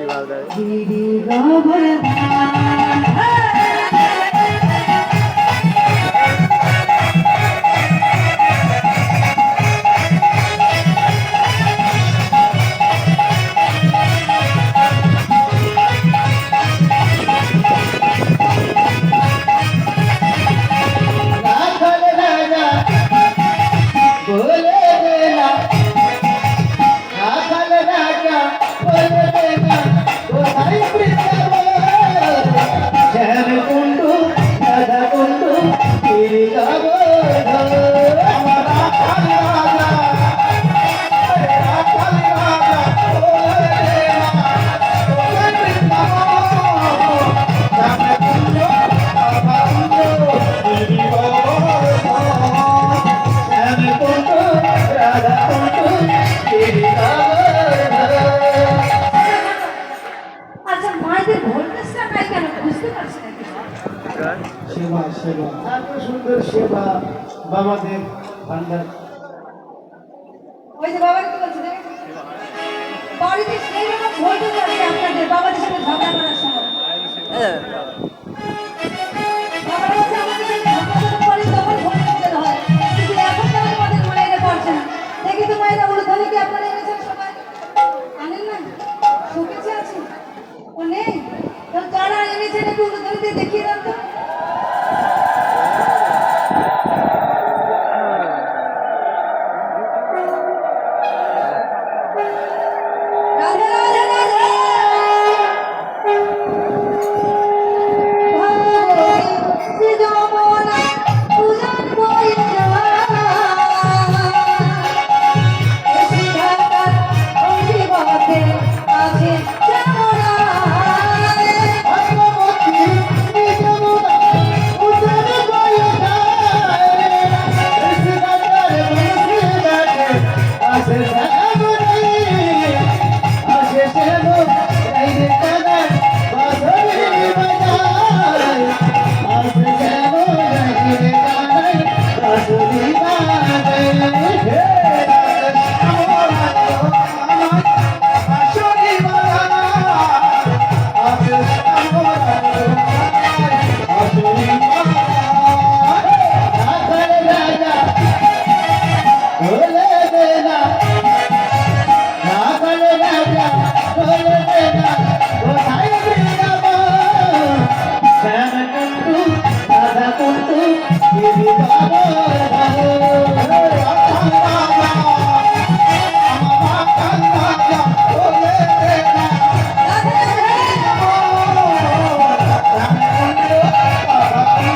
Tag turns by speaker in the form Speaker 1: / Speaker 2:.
Speaker 1: गिरी गोवर्धन सेवा सेवा सुंदर सेवा बाबा देव भांडार বাড়িতে সেই রকম ভোল্টেজ আছে আপনাদের বাবাদের সাথে ঝগড়া করার সময় বাবার কাছে আমাদের ঝগড়া করে তখন ভোল্টেজ দিতে হয় কিন্তু এখন তো আমাদের মায়েরা করছে না দেখি তো মায়েরা উলুধ্বনি কি আপনারা এনেছেন সবাই আনেন না শুকেছে আছে ও নেই তো যারা এনেছেন একটু উলুধ্বনিতে দেখিয়ে দেন তো Ashe